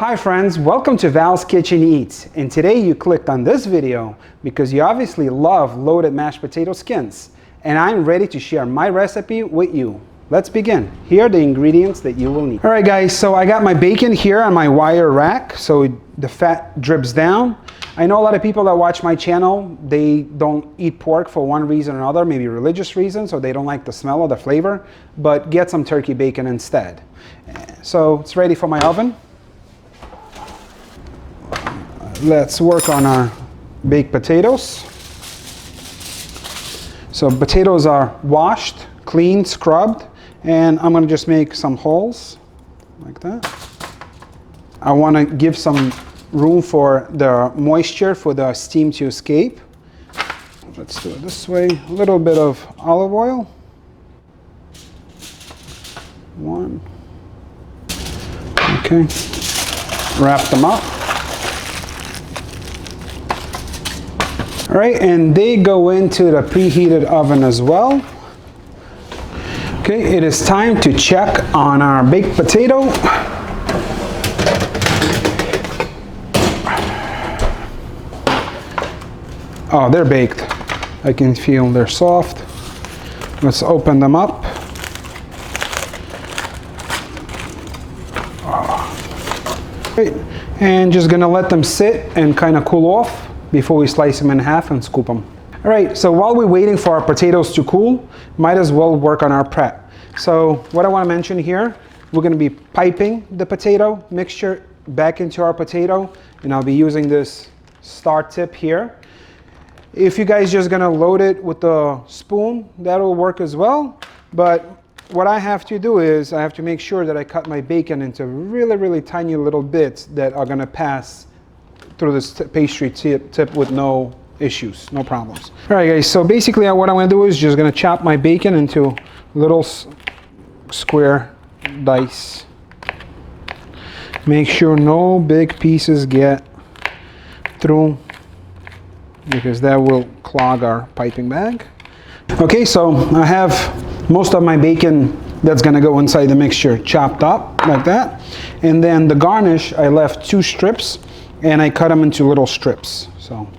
Hi friends, welcome to Val's Kitchen Eats, and today you clicked on this video because you obviously love loaded mashed potato skins, and I'm ready to share my recipe with you. Let's begin. Here are the ingredients that you will need. Alright guys, so I got my bacon here on my wire rack, so the fat drips down. I know a lot of people that watch my channel, they don't eat pork for one reason or another, maybe religious reasons, or they don't like the smell or the flavor, but get some turkey bacon instead. So it's ready for my oven. Let's work on our baked potatoes. So potatoes are washed, cleaned, scrubbed, and I'm going to just make some holes like that. I want to give some room for the moisture for the steam to escape. Let's do it this way. A little bit of olive oil. One. Okay. Wrap them up. All right, and they go into the preheated oven as well. Okay, it is time to check on our baked potato. Oh, they're baked. I can feel they're soft. Let's open them up. Great. And just gonna let them sit and kind of cool off before we slice them in half and scoop them. All right, so while we're waiting for our potatoes to cool, might as well work on our prep. So what I want to mention here, we're going to be piping the potato mixture back into our potato, and I'll be using this star tip here. If you guys just going to load it with the spoon, that'll work as well. But what I have to do is I have to make sure that I cut my bacon into really tiny little bits that are going to pass through this pastry tip with no issues, no problems. All right guys, so basically what I'm going to do is just going to chop my bacon into little square dice. Make sure no big pieces get through because that will clog our piping bag. Okay, so I have most of my bacon that's going to go inside the mixture chopped up like that. And then the garnish, I left 2 strips and I cut them into little strips. So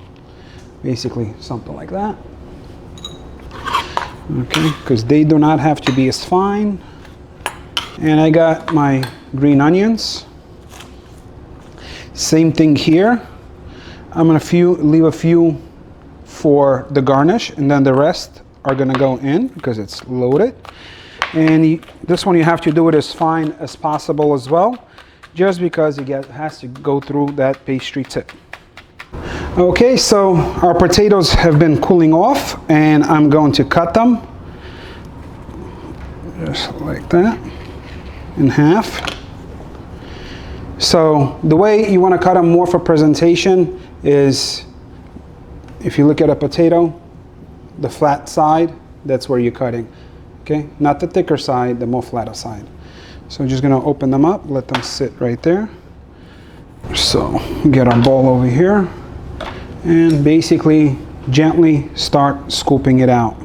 basically something like that. Okay, because they do not have to be as fine. And I got my green onions. Same thing here. I'm gonna leave a few for the garnish, and then the rest are gonna go in because it's loaded. And this one you have to do it as fine as possible as well, just because it has to go through that pastry tip. Okay, so our potatoes have been cooling off, and I'm going to cut them just like that in half. So the way you want to cut them more for presentation is, if you look at a potato, the flat side, that's where you're cutting. Okay, not the thicker side, the more flatter side. So I'm just going to open them up, let them sit right there. So get our bowl over here and basically gently start scooping it out.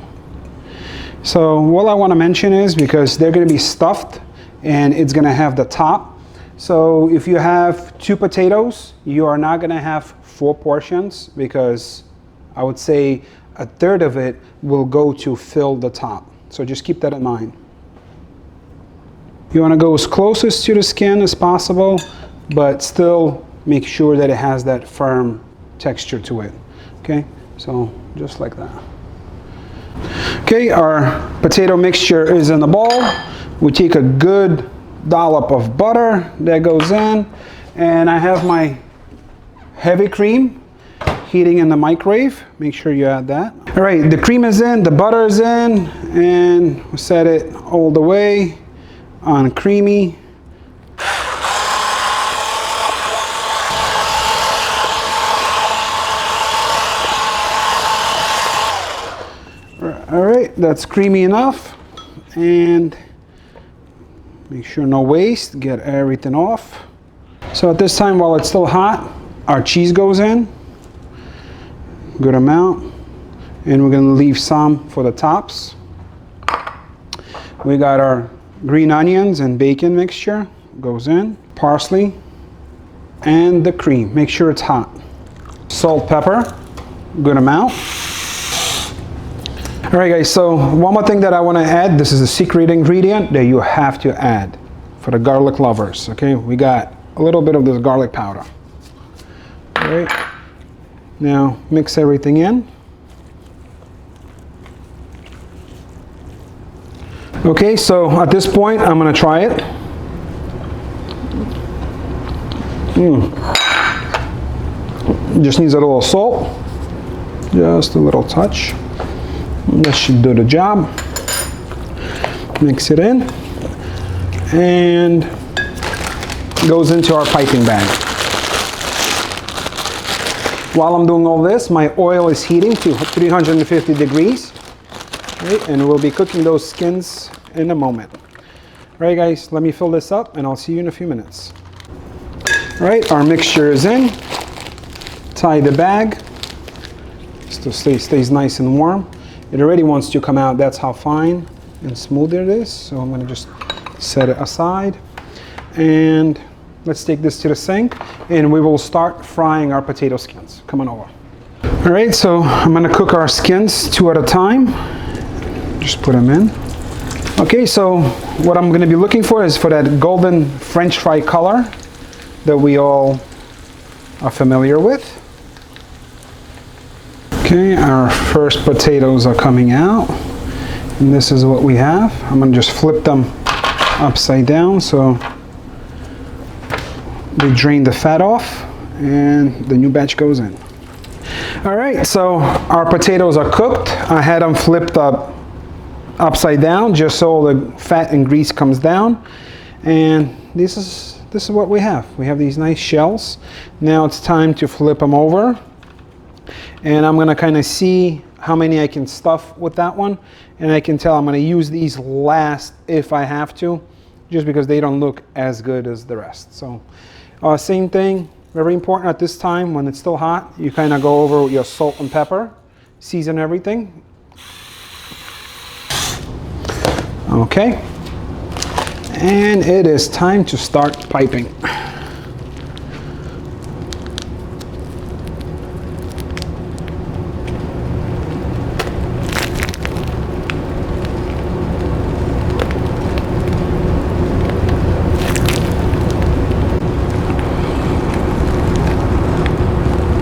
So what I want to mention is, because they're going to be stuffed and it's going to have the top. So if you have 2 potatoes, you are not going to have 4 portions, because I would say 1/3 of it will go to fill the top. So just keep that in mind. You want to go as closest to the skin as possible, but still make sure that it has that firm texture to it. Okay, so just like that. Okay, our potato mixture is in the bowl. We take a good dollop of butter that goes in, and I have my heavy cream heating in the microwave. Make sure you add that. All right, the cream is in, the butter is in, and we set it all the way on creamy. All right, that's creamy enough, and make sure no waste, get everything off. So at this time, while it's still hot, our cheese goes in, good amount, and we're gonna leave some for the tops. We got our green onions and bacon mixture goes in, parsley, and the cream. Make sure it's hot. Salt, pepper, good amount. All right guys, so one more thing that I want to add. This is a secret ingredient that you have to add for the garlic lovers. Okay, we got a little bit of this garlic powder. All right, now mix everything in. Okay, so at this point I'm going to try it. Just needs a little salt, just a little touch. That should do the job. Mix it in and goes into our piping bag. While I'm doing all this, my oil is heating to 350 degrees. Right, and we'll be cooking those skins in a moment. All right guys, let me fill this up and I'll see you in a few minutes. All right, our mixture is in. Tie the bag so it stays nice and warm. It already wants to come out. That's how fine and smooth it is. So I'm going to just set it aside. And let's take this to the sink and we will start frying our potato skins. Come on over. All right, so I'm going to cook our skins 2 at a time. Just put them in. Okay, so what I'm going to be looking for is for that golden French fry color that we all are familiar with. Okay, our first potatoes are coming out, and this is what we have. I'm going to just flip them upside down so they drain the fat off and the new batch goes in. All right, so our potatoes are cooked. I had them flipped up upside down just so the fat and grease comes down, and this is what we have. We have these nice shells. Now it's time to flip them over. And I'm gonna kind of see how many I can stuff with that one. And I can tell I'm gonna use these last if I have to, just because they don't look as good as the rest. So same thing, very important at this time when it's still hot, you kind of go over with your salt and pepper, season everything. Okay, and it is time to start piping.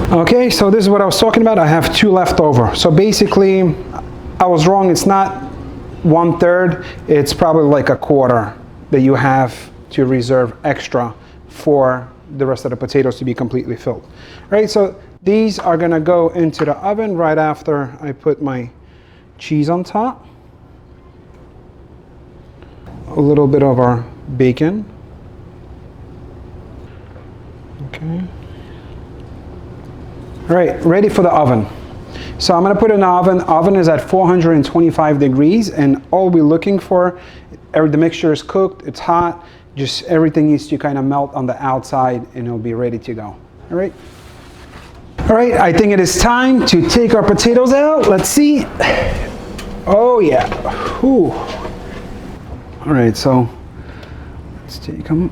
Okay, so this is what I was talking about. I have 2 left over. So basically, I was wrong. It's not 1/3. It's probably like 1/4 that you have to reserve extra for the rest of the potatoes to be completely filled. All right, so these are gonna go into the oven right after I put my cheese on top. A little bit of our bacon. Okay. All right, ready for the oven. So I'm gonna put it in the oven. Oven is at 425 degrees, and all we're looking for, the mixture is cooked, it's hot, just everything needs to kind of melt on the outside and it'll be ready to go. All right. All right, I think it is time to take our potatoes out. Let's see. Oh yeah. Whew. All right, so let's take them.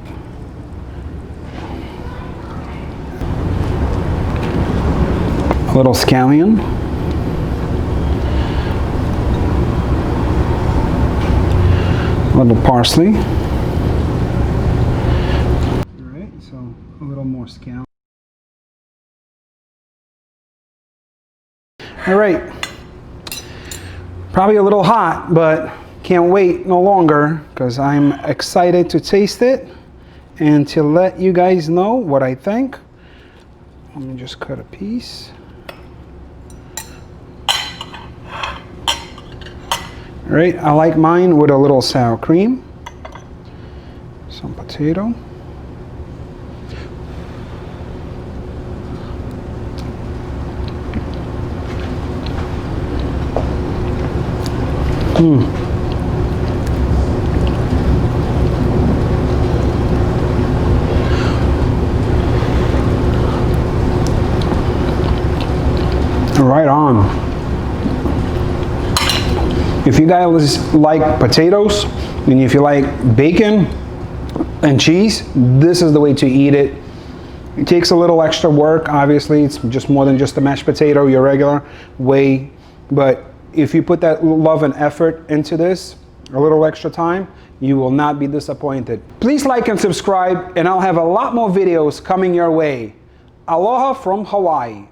A little scallion. A little parsley. All right, so a little more scallion. All right, probably a little hot, but can't wait no longer because I'm excited to taste it and to let you guys know what I think. Let me just cut a piece. All right, I like mine with a little sour cream, some potato. Right on. If you guys like potatoes, and if you like bacon and cheese, this is the way to eat it. It takes a little extra work, obviously. It's just more than just a mashed potato, your regular way. But if you put that love and effort into this, a little extra time, you will not be disappointed. Please like and subscribe, and I'll have a lot more videos coming your way. Aloha from Hawaii.